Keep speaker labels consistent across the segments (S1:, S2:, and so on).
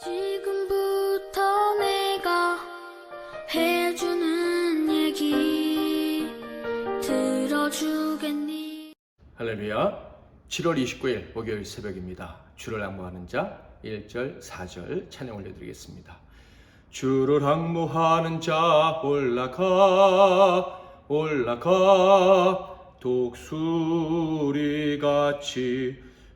S1: 지금부터 내가 해주는 얘기 들어주겠니?
S2: 할렐루야. 7월 29일 목요일 새벽입니다. 주를 앙모하는 자 1절 4절 찬양 올려드리겠습니다. 주를 앙모하는 자 올라가 올라가 독수리같이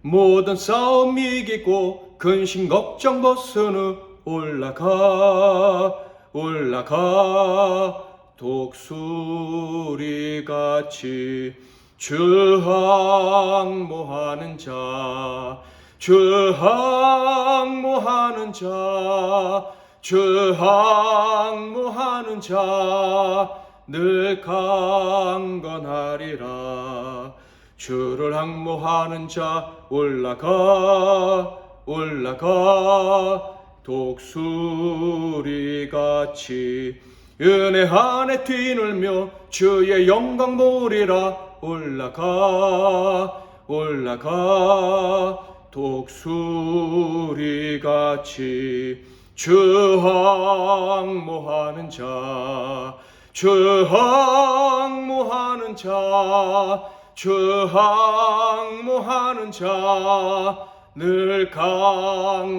S2: 모든 싸움 이기고 근심 걱정 벗은 후 올라가 올라가 독수리같이 주 앙모하는 자, 주 앙모하는 자, 주 앙모하는 자, 늘 강건하리라. 주를 앙모하는 자 올라가 올라가 독수리같이 은혜 안에 뛰놀며 주의 영광 보리라. 올라가 올라가 독수리같이 주 앙모하는 자, 주 앙모하는 자, 주 앙모하는 자, 늘 강건하리라.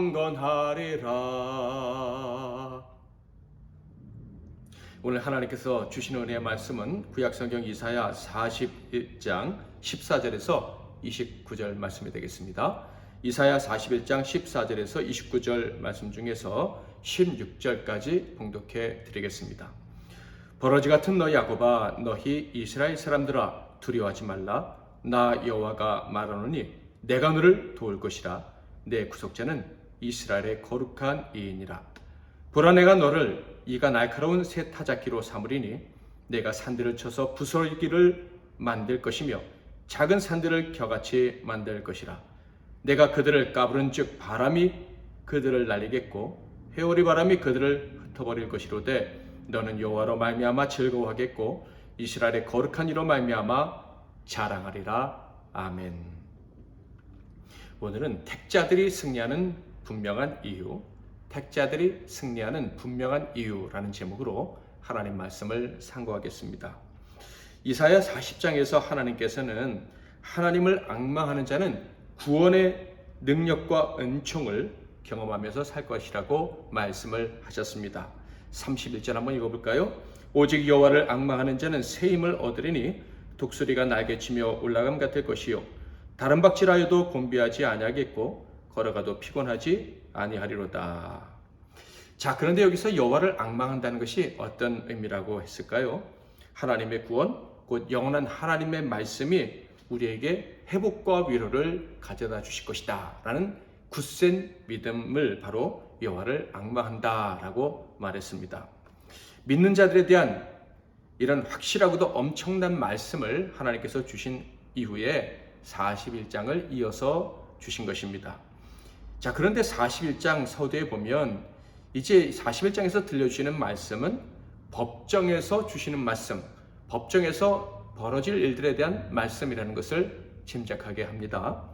S2: 오늘 하나님께서 주신 은혜의 말씀은 구약성경 이사야 41장 14절에서 29절 말씀이 되겠습니다. 이사야 41장 14절에서 29절 말씀 중에서 16절까지 봉독해 드리겠습니다. 버러지 같은 너희 야곱아, 너희 이스라엘 사람들아, 두려워하지 말라. 나 여호와가 말하노니 내가 너를 도울 것이라. 내 구속자는 이스라엘의 거룩한 이인이라. 보라, 내가 너를 이가 날카로운 새 타작기로 삼으리니 내가 산들을 쳐서 부설기를 만들 것이며 작은 산들을 겨같이 만들 것이라. 내가 그들을 까부른 즉 바람이 그들을 날리겠고 회오리 바람이 그들을 흩어버릴 것이로되 너는 여호와로 말미암아 즐거워하겠고 이스라엘의 거룩한 이로 말미암아 자랑하리라. 아멘. 오늘은 택자들이 승리하는 분명한 이유, 택자들이 승리하는 분명한 이유라는 제목으로 하나님 말씀을 상고하겠습니다. 이사야 40장에서 하나님께서는 하나님을 앙망하는 자는 구원의 능력과 은총을 경험하면서 살 것이라고 말씀을 하셨습니다. 31절 한번 읽어볼까요? 오직 여호와를 앙망하는 자는 새 힘을 얻으리니 독수리가 날개치며 올라감 같을 것이요 다른 박질하여도 곤비하지 아니하겠고 걸어가도 피곤하지 아니하리로다. 자, 그런데 여기서 여호와를 앙망한다는 것이 어떤 의미라고 했을까요? 하나님의 구원, 곧 영원한 하나님의 말씀이 우리에게 회복과 위로를 가져다 주실 것이다 라는 굳센 믿음을 바로 여호와를 앙망한다 라고 말했습니다. 믿는 자들에 대한 이런 확실하고도 엄청난 말씀을 하나님께서 주신 이후에 41장을 이어서 주신 것입니다. 자, 그런데 41장 서두에 보면 이제 41장에서 들려주시는 말씀은 법정에서 주시는 말씀, 법정에서 벌어질 일들에 대한 말씀이라는 것을 짐작하게 합니다.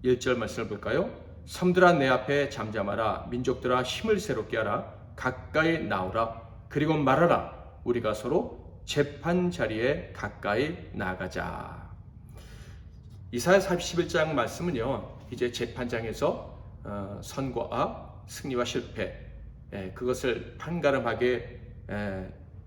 S2: 1절 말씀을 볼까요? 섬들아 내 앞에 잠잠하라. 민족들아 힘을 새롭게 하라. 가까이 나오라. 그리고 말하라. 우리가 서로 재판 자리에 가까이 나가자. 이사야 41장 말씀은요, 이제 재판장에서 선과 승리와 실패, 그것을 판가름하게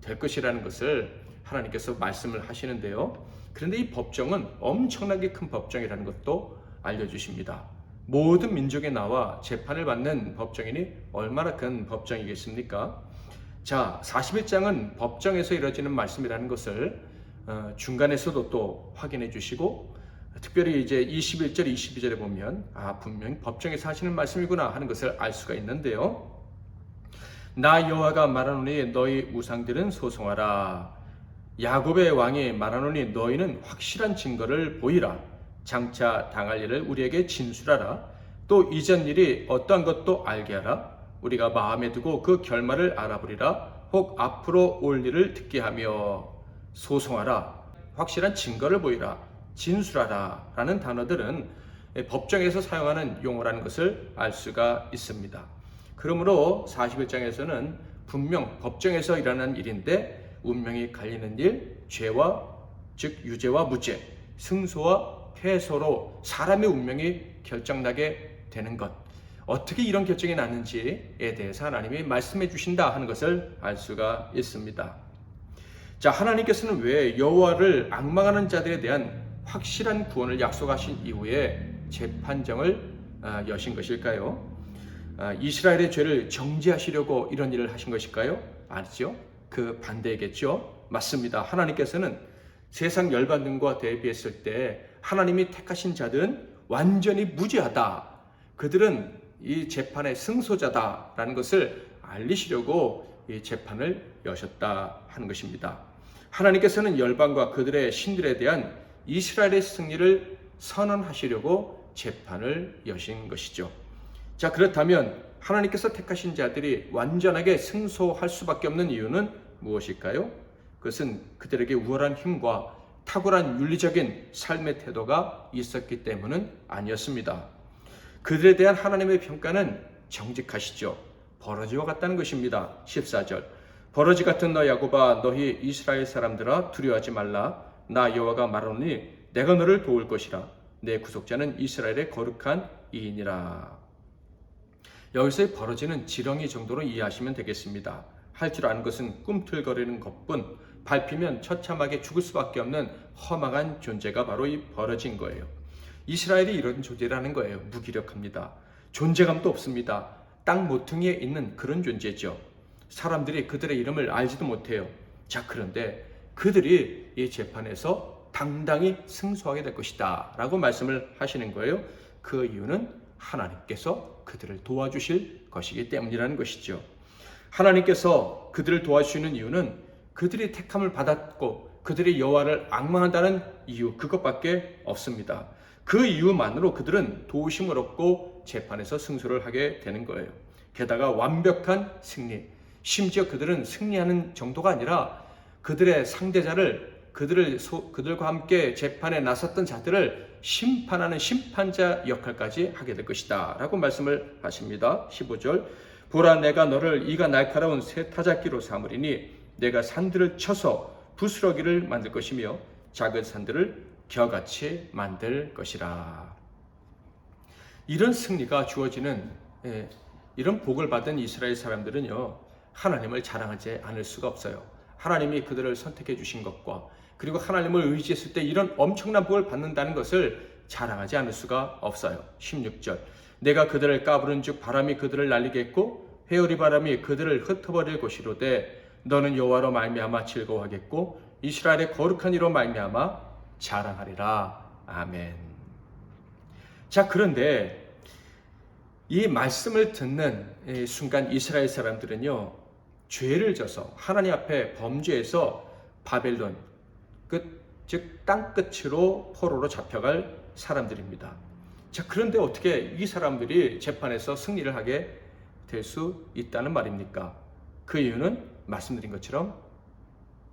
S2: 될 것이라는 것을 하나님께서 말씀을 하시는데요. 그런데 이 법정은 엄청나게 큰 법정이라는 것도 알려주십니다. 모든 민족에 나와 재판을 받는 법정이니 얼마나 큰 법정이겠습니까? 자, 41장은 법정에서 이루어지는 말씀이라는 것을 중간에서도 또 확인해 주시고, 특별히 이제 21절, 22절에 보면 분명히 법정에서 하시는 말씀이구나 하는 것을 알 수가 있는데요. 나 여호와가 말하노니 너희 우상들은 소송하라. 야곱의 왕이 말하노니 너희는 확실한 증거를 보이라. 장차 당할 일을 우리에게 진술하라. 또 이전 일이 어떠한 것도 알게 하라. 우리가 마음에 두고 그 결말을 알아보리라. 혹 앞으로 올 일을 듣게 하며 소송하라. 확실한 증거를 보이라. 진술하라 라는 단어들은 법정에서 사용하는 용어라는 것을 알 수가 있습니다. 그러므로 41장에서는 분명 법정에서 일어난 일인데 운명이 갈리는 일, 죄와 즉 유죄와 무죄, 승소와 패소로 사람의 운명이 결정나게 되는 것, 어떻게 이런 결정이 났는지에 대해서 하나님이 말씀해 주신다 하는 것을 알 수가 있습니다. 자, 하나님께서는 왜 여호와를 앙망하는 자들에 대한 확실한 구원을 약속하신 이후에 재판정을 여신 것일까요? 이스라엘의 죄를 정죄하시려고 이런 일을 하신 것일까요? 아니죠. 그 반대겠죠. 맞습니다. 하나님께서는 세상 열반들과 대비했을 때 하나님이 택하신 자들은 완전히 무죄하다. 그들은 이 재판의 승소자다라는 것을 알리시려고 이 재판을 여셨다 하는 것입니다. 하나님께서는 열방과 그들의 신들에 대한 이스라엘의 승리를 선언하시려고 재판을 여신 것이죠. 자, 그렇다면 하나님께서 택하신 자들이 완전하게 승소할 수밖에 없는 이유는 무엇일까요? 그것은 그들에게 우월한 힘과 탁월한 윤리적인 삶의 태도가 있었기 때문은 아니었습니다. 그들에 대한 하나님의 평가는 정직하시죠. 버러지와 같다는 것입니다. 14절 버러지 같은 너 야곱아 너희 이스라엘 사람들아 두려워하지 말라. 나 여호와가 말하노니 내가 너를 도울 것이라. 내 구속자는 이스라엘의 거룩한 이인이라. 여기서의 버러지는 지렁이 정도로 이해하시면 되겠습니다. 할 줄 아는 것은 꿈틀거리는 것뿐 밟히면 처참하게 죽을 수밖에 없는 허망한 존재가 바로 이 버러지인 거예요. 이스라엘이 이런 존재라는 거예요. 무기력합니다. 존재감도 없습니다. 땅 모퉁이에 있는 그런 존재죠. 사람들이 그들의 이름을 알지도 못해요. 자, 그런데 그들이 이 재판에서 당당히 승소하게 될 것이다 라고 말씀을 하시는 거예요. 그 이유는 하나님께서 그들을 도와주실 것이기 때문이라는 것이죠. 하나님께서 그들을 도와주시는 이유는 그들이 택함을 받았고 그들이 여호와를 앙망한다는 이유, 그것밖에 없습니다. 그 이유만으로 그들은 도우심을 얻고 재판에서 승소를 하게 되는 거예요. 게다가 완벽한 승리, 심지어 그들은 승리하는 정도가 아니라 그들의 상대자를 그들과 함께 재판에 나섰던 자들을 심판하는 심판자 역할까지 하게 될 것이다 라고 말씀을 하십니다. 15절 보라 내가 너를 이가 날카로운 새 타작기로 삼으리니 내가 산들을 쳐서 부스러기를 만들 것이며 작은 산들을 겨같이 만들 것이라. 이런 승리가 주어지는 이런 복을 받은 이스라엘 사람들은요, 하나님을 자랑하지 않을 수가 없어요. 하나님이 그들을 선택해 주신 것과 그리고 하나님을 의지했을 때 이런 엄청난 복을 받는다는 것을 자랑하지 않을 수가 없어요. 16절 내가 그들을 까부른 즉 바람이 그들을 날리겠고 회오리 바람이 그들을 흩어버릴 것이로되 너는 여호와로 말미암아 즐거워하겠고 이스라엘의 거룩한 이로 말미암아 자랑하리라. 아멘. 자, 그런데 이 말씀을 듣는 순간 이스라엘 사람들은요, 죄를 져서 하나님 앞에 범죄해서 바벨론 즉 땅끝으로 포로로 잡혀갈 사람들입니다. 자, 그런데 어떻게 이 사람들이 재판에서 승리를 하게 될 수 있다는 말입니까? 그 이유는 말씀드린 것처럼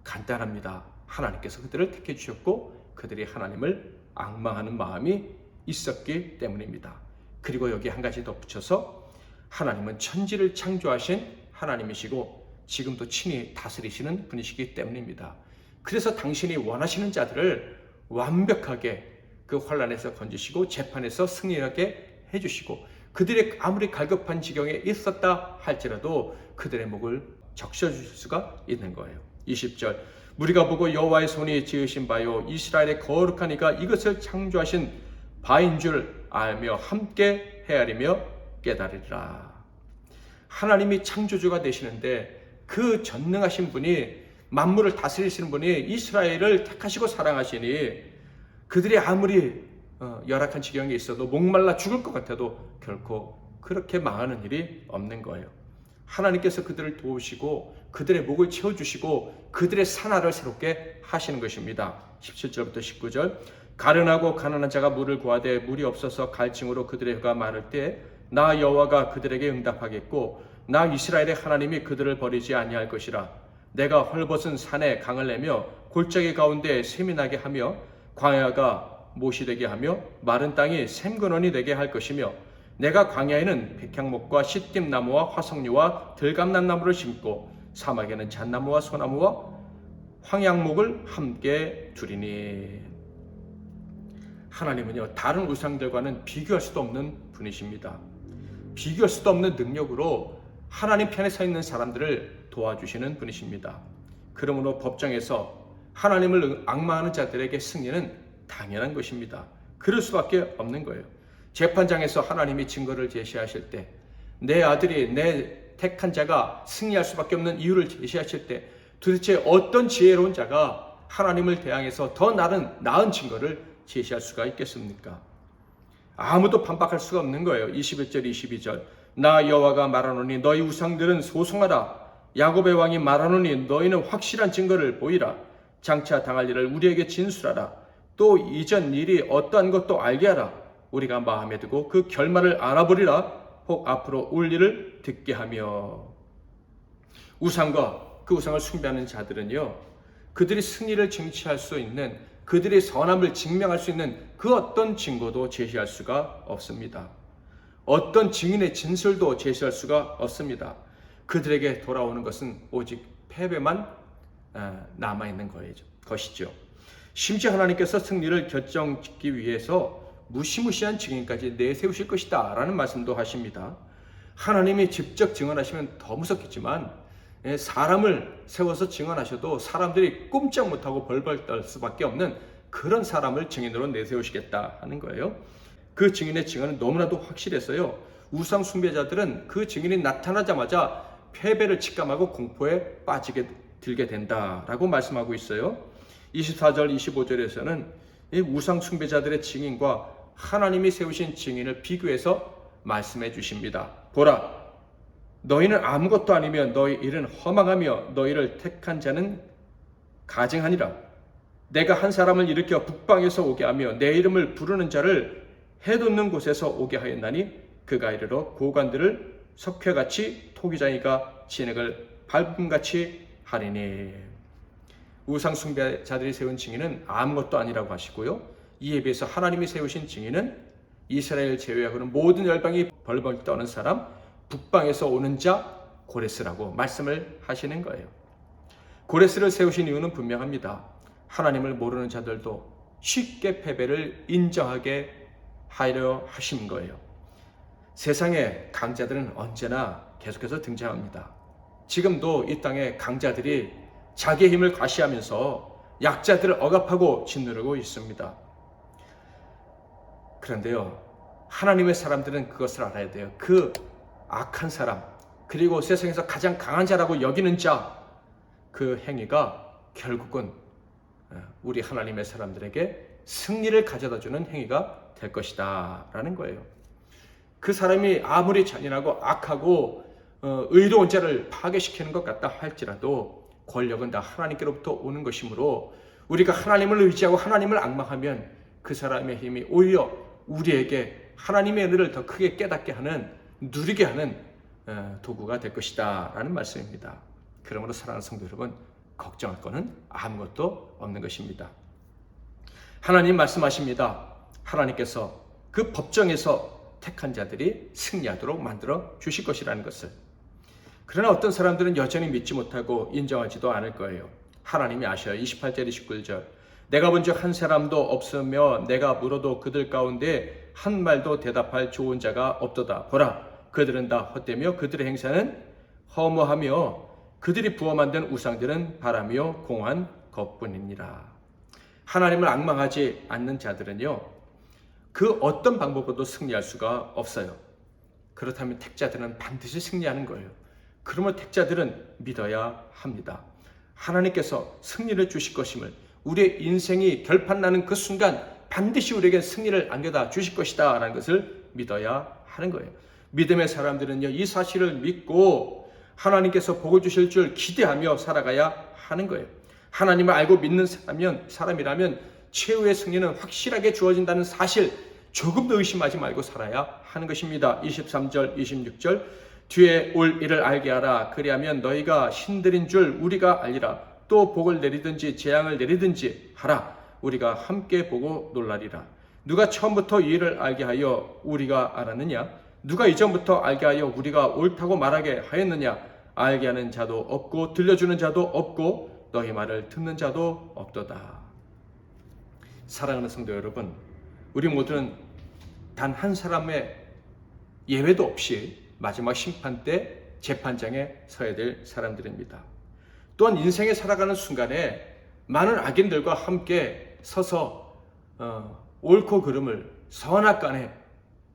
S2: 간단합니다. 하나님께서 그들을 택해 주셨고 그들이 하나님을 앙망하는 마음이 있었기 때문입니다. 그리고 여기 한 가지 덧붙여서 하나님은 천지를 창조하신 하나님이시고 지금도 친히 다스리시는 분이시기 때문입니다. 그래서 당신이 원하시는 자들을 완벽하게 그 환난에서 건지시고 재판에서 승리하게 해주시고 그들의 아무리 갈급한 지경에 있었다 할지라도 그들의 목을 적셔주실 수가 있는 거예요. 20절 우리가 보고 여호와의 손이 지으신 바요 이스라엘의 거룩한 이가 이것을 창조하신 바인 줄 알며 함께 헤아리며 깨달으리라. 하나님이 창조주가 되시는데 그 전능하신 분이 만물을 다스리시는 분이 이스라엘을 택하시고 사랑하시니 그들이 아무리 열악한 지경에 있어도 목말라 죽을 것 같아도 결코 그렇게 망하는 일이 없는 거예요. 하나님께서 그들을 도우시고 그들의 목을 채워주시고 그들의 산하를 새롭게 하시는 것입니다. 17절부터 19절 가련하고 가난한 자가 물을 구하되 물이 없어서 갈증으로 그들의 혀가 마를 때 나 여호와가 그들에게 응답하겠고 나 이스라엘의 하나님이 그들을 버리지 아니할 것이라. 내가 헐벗은 산에 강을 내며 골짜기 가운데 샘이 나게 하며 광야가 못이 되게 하며 마른 땅이 샘근원이 되게 할 것이며 내가 광야에는 백향목과 시띠나무와 화석류와 들감남나무를 심고 사막에는 잣나무와 소나무와 황양목을 함께 두리니. 하나님은요, 다른 우상들과는 비교할 수도 없는 분이십니다. 비교할 수도 없는 능력으로 하나님 편에 서 있는 사람들을 도와주시는 분이십니다. 그러므로 법정에서 하나님을 앙망하는 자들에게 승리는 당연한 것입니다. 그럴 수밖에 없는 거예요. 재판장에서 하나님이 증거를 제시하실 때, 내 아들이, 내 택한 자가 승리할 수밖에 없는 이유를 제시하실 때, 도대체 어떤 지혜로운 자가 하나님을 대항해서 더 나은 증거를 제시할 수가 있겠습니까? 아무도 반박할 수가 없는 거예요. 21절 22절 나 여호와가 말하노니 너희 우상들은 소송하라. 야곱의 왕이 말하노니 너희는 확실한 증거를 보이라. 장차 당할 일을 우리에게 진술하라. 또 이전 일이 어떠한 것도 알게 하라. 우리가 마음에 두고 그 결말을 알아보리라. 혹 앞으로 올 일을 듣게 하며. 우상과 그 우상을 숭배하는 자들은요, 그들이 승리를 증취할 수 있는, 그들의 선함을 증명할 수 있는 그 어떤 증거도 제시할 수가 없습니다. 어떤 증인의 진술도 제시할 수가 없습니다. 그들에게 돌아오는 것은 오직 패배만 남아있는 것이죠. 심지어 하나님께서 승리를 결정짓기 위해서 무시무시한 증인까지 내세우실 것이다 라는 말씀도 하십니다. 하나님이 직접 증언하시면 더 무섭겠지만, 사람을 세워서 증언하셔도 사람들이 꼼짝 못하고 벌벌 떨 수밖에 없는 그런 사람을 증인으로 내세우시겠다 하는 거예요. 그 증인의 증언은 너무나도 확실해서요, 우상 숭배자들은 그 증인이 나타나자마자 패배를 직감하고 공포에 빠지게 들게 된다라고 말씀하고 있어요. 24절 25절에서는 이 우상 숭배자들의 증인과 하나님이 세우신 증인을 비교해서 말씀해 주십니다. 보라, 너희는 아무것도 아니며 너희 일은 허망하며 너희를 택한 자는 가증하니라. 내가 한 사람을 일으켜 북방에서 오게 하며 내 이름을 부르는 자를 해돋는 곳에서 오게 하였나니 그가 이르러 고관들을 석회같이 토기장이가 진액을 밟음같이 하리니. 우상 숭배자들이 세운 증인은 아무것도 아니라고 하시고요, 이에 비해서 하나님이 세우신 증인은 이스라엘 제외하고는 모든 열방이 벌벌 떠는 사람, 북방에서 오는 자 고레스라고 말씀을 하시는 거예요. 고레스를 세우신 이유는 분명합니다. 하나님을 모르는 자들도 쉽게 패배를 인정하게 하려 하신 거예요. 세상의 강자들은 언제나 계속해서 등장합니다. 지금도 이 땅에 강자들이 자기의 힘을 과시하면서 약자들을 억압하고 짓누르고 있습니다. 그런데요, 하나님의 사람들은 그것을 알아야 돼요. 그 악한 사람, 그리고 세상에서 가장 강한 자라고 여기는 자, 그 행위가 결국은 우리 하나님의 사람들에게 승리를 가져다주는 행위가 될 것이다 라는 거예요. 그 사람이 아무리 잔인하고 악하고 의로운 자를 파괴시키는 것 같다 할지라도 권력은 다 하나님께로부터 오는 것이므로 우리가 하나님을 의지하고 하나님을 앙망하면 그 사람의 힘이 오히려 우리에게 하나님의 은혜를 더 크게 깨닫게 하는, 누리게 하는 도구가 될 것이다 라는 말씀입니다. 그러므로 사랑하는 성도 여러분, 걱정할 것은 아무것도 없는 것입니다. 하나님 말씀하십니다. 하나님께서 그 법정에서 택한 자들이 승리하도록 만들어 주실 것이라는 것을. 그러나 어떤 사람들은 여전히 믿지 못하고 인정하지도 않을 거예요. 하나님이 아셔요. 28절 29절 내가 본 적 한 사람도 없으며 내가 물어도 그들 가운데 한 말도 대답할 좋은 자가 없도다. 보라, 그들은 다 헛되며 그들의 행사는 허무하며 그들이 부어 만든 우상들은 바람이요 공한 것뿐이니라. 하나님을 앙망하지 않는 자들은요, 그 어떤 방법으로도 승리할 수가 없어요. 그렇다면 택자들은 반드시 승리하는 거예요. 그러면 택자들은 믿어야 합니다. 하나님께서 승리를 주실 것임을, 우리의 인생이 결판나는 그 순간 반드시 우리에게 승리를 안겨다 주실 것이다 라는 것을 믿어야 하는 거예요. 믿음의 사람들은요, 이 사실을 믿고 하나님께서 복을 주실 줄 기대하며 살아가야 하는 거예요. 하나님을 알고 믿는 사람이라면 최후의 승리는 확실하게 주어진다는 사실, 조금도 의심하지 말고 살아야 하는 것입니다. 23절 26절 뒤에 올 일을 알게 하라. 그리하면 너희가 신들인 줄 우리가 알리라. 또 복을 내리든지 재앙을 내리든지 하라. 우리가 함께 보고 놀라리라. 누가 처음부터 이 일을 알게 하여 우리가 알았느냐? 누가 이전부터 알게 하여 우리가 옳다고 말하게 하였느냐? 알게 하는 자도 없고 들려주는 자도 없고 너희 말을 듣는 자도 없도다. 사랑하는 성도 여러분, 우리 모두는 단 한 사람의 예외도 없이 마지막 심판 때 재판장에 서야 될 사람들입니다. 또한 인생에 살아가는 순간에 많은 악인들과 함께 서서 옳고 그름을 선악간에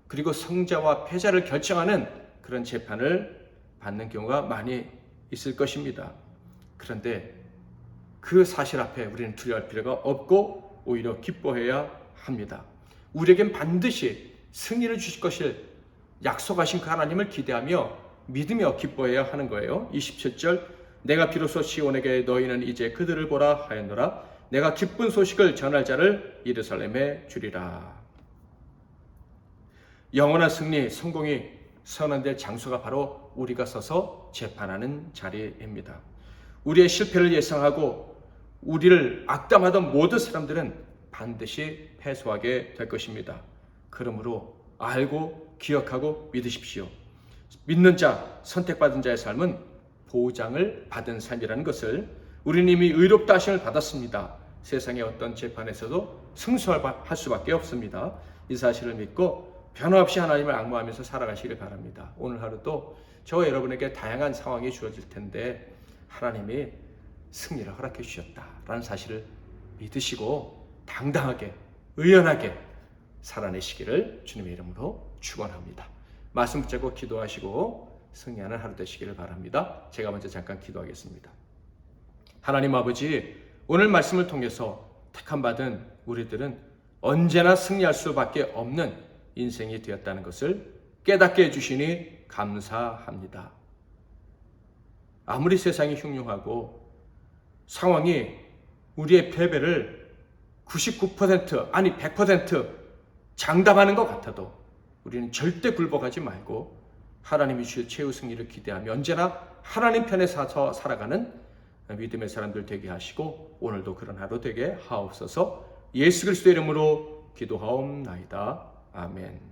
S2: 그리고 성자와 패자를 결정하는 그런 재판을 받는 경우가 많이 있을 것입니다. 그런데 그 사실 앞에 우리는 두려워할 필요가 없고 오히려 기뻐해야 합니다. 우리에겐 반드시 승리를 주실 것을 약속하신 그 하나님을 기대하며 믿으며 기뻐해야 하는 거예요. 27절, 내가 비로소 시온에게 너희는 이제 그들을 보라 하였노라. 내가 기쁜 소식을 전할 자를 예루살렘에 주리라. 영원한 승리, 성공이 선언될 장소가 바로 우리가 서서 재판하는 자리입니다. 우리의 실패를 예상하고 우리를 악담하던 모든 사람들은 반드시 패소하게 될 것입니다. 그러므로 알고 기억하고 믿으십시오. 믿는 자, 선택받은 자의 삶은 보장을 받은 삶이라는 것을, 우리는 이미 의롭다 하심을 받았습니다. 세상의 어떤 재판에서도 승소할 수밖에 없습니다. 이 사실을 믿고 변함없이 하나님을 앙모하면서 살아가시길 바랍니다. 오늘 하루도 저와 여러분에게 다양한 상황이 주어질 텐데 하나님이 승리를 허락해 주셨다라는 사실을 믿으시고 당당하게 의연하게 살아내시기를 주님의 이름으로 축원합니다. 말씀 붙잡고 기도하시고 승리하는 하루 되시기를 바랍니다. 제가 먼저 잠깐 기도하겠습니다. 하나님 아버지, 오늘 말씀을 통해서 택함받은 우리들은 언제나 승리할 수밖에 없는 인생이 되었다는 것을 깨닫게 해주시니 감사합니다. 아무리 세상이 흉흉하고 상황이 우리의 패배를 99% 아니 100% 장담하는 것 같아도 우리는 절대 굴복하지 말고 하나님이 주실 최후 승리를 기대하며 언제나 하나님 편에 서서 살아가는 믿음의 사람들 되게 하시고 오늘도 그런 하루 되게 하옵소서. 예수 그리스도 이름으로 기도하옵나이다. 아멘.